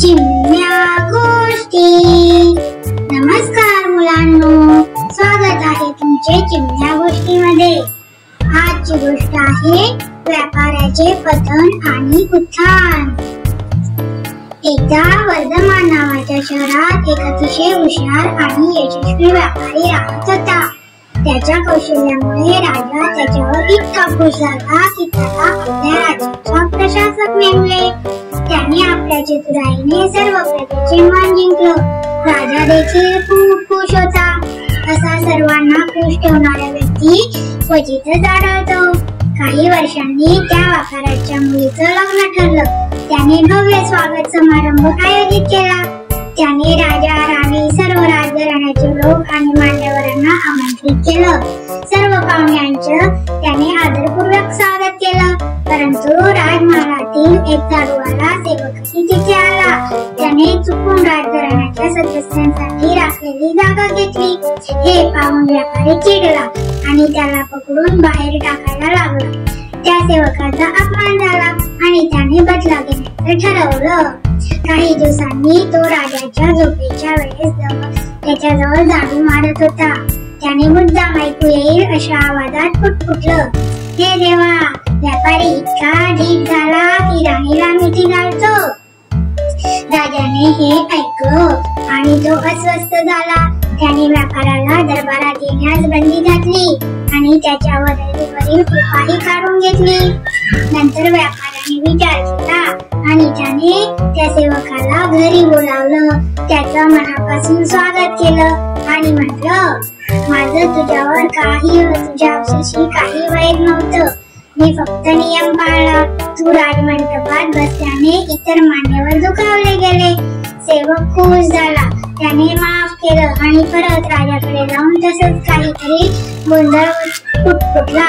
चिमण्या गोष्टी। नमस्कार मुलांनो, स्वागत आहे तुमचे चिमण्या गोष्टीमध्ये। आजची गोष्ट आहे व्यापाऱ्याचे पतन आणि उत्थान। एकदा वर्धमान नावाच्या शहरात एक अतिशय हुशार आणि यशस्वी व्यापारी राहत होता। त्याच्या कौशल्यामुळे राजा त्याच्यावर इतका खुश झाला की त्याला आपल्या राज्याचा प्रशासक नेमले। त्याने आपल्या चतुराईने सर्व प्रजेचे मन जिंकलं। राजा देखील खूप खुश होता। असा सर्वांना खुश ठेवणारा व्यक्ती क्वचितच आढळतो। काही वर्षांनी त्या व्यापाऱ्याच्या मुलीचं लग्न ठरलं। त्याने भव्य स्वागत समारंभ आयोजित केला। त्याने राजा, राणी, सर्व राजघराण्याचे लोक आणि मान्यवरांना आमंत्रित केलं। सर्व पाहुण्यांचं त्याने आदरपूर्वक स्वागत केलं। परंतु राजमहालातील एक दारूवाला सेवकही तिथे आला। त्याने चुकून राजघराण्याच्या सदस्यांसाठी राखलेली जागा घेतली। हे पाहून व्यापारी चिडला आणि त्याला पकडून बाहेर टाकायला लागला। त्या सेवकाचा अपमान झाला आणि त्याने बदला घेण्याचं ठरवलं। काही दिवसांनी तो राजाच्या झोपेच्या वेळेस त्याच्याजवळ जादू मारत होता। त्याने मुद्दाम ऐकू येईल अशा आवाजात पुटपुटलं, हे देवा, व्यापारी इतका ढीठ झाला की राणीला मिठी घालतो। राजाने हे ऐकलं आणि तो अस्वस्थ झाला। त्याने व्यापाऱ्याला दरबारात येण्यास बंदी घातली आणि त्याच्यावरील कृपाही काढून घेतली। नंतर व्यापाऱ्याने विचार केला आणि त्याने त्या सेवकाला घरी बोलावलं। त्याचं मनापासून स्वागत केलं आणि म्हटलं, माझं तुझ्यावर तुझ्याशी काही वैर नव्हतं। मी फक्त नियम पाळला। तू राजमंडपात बसल्याने इतर मान्यवर दुखावले गेले। सेवक खुश झाला। त्याने माफ केलं आणि परत राजाकडे जाऊन तसंच काहीतरी गोंधळ पुटपुटला।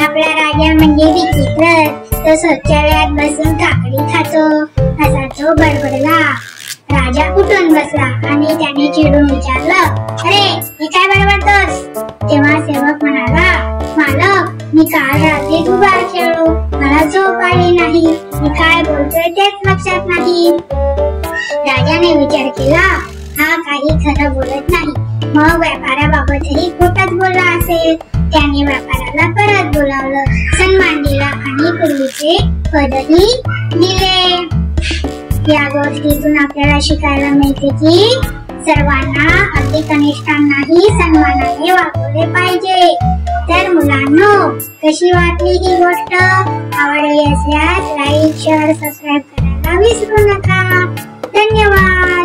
आपला राजा म्हणजे विचित्रच, तो शौचालयात बसून काकडी खातो असा तो बडबडला। राजा उठून बसला आणि त्याने चिडून विचारलं, अरे हे काय बडबडतोस? तेव्हा सेवक म्हणाला, मालक, मी काल रात्री दुबार खेळलो, मला झोप आली नाही, मी काय बोलतोय तेच लक्षात नाही। राजाने विचार केला, हा काही खरं बोलत नाही, मग व्यापाराबाबतही खोटच बोलला असेल। त्याने व्यापाराला परत बोलावलं, सन्मान दिला आणि पूर्वीचे पदही दिले। या गोष्टीतून आपल्याला शिकायला मिळते की सर्वांना, अगदी कनिष्ठांनाही सन्मानाने वागवले पाहिजे। तर मुलांनो, कशी वाटली ही गोष्ट? आवडली असल्यास लाईक, शेअर, सबस्क्राईब करायला विसरू नका। धन्यवाद।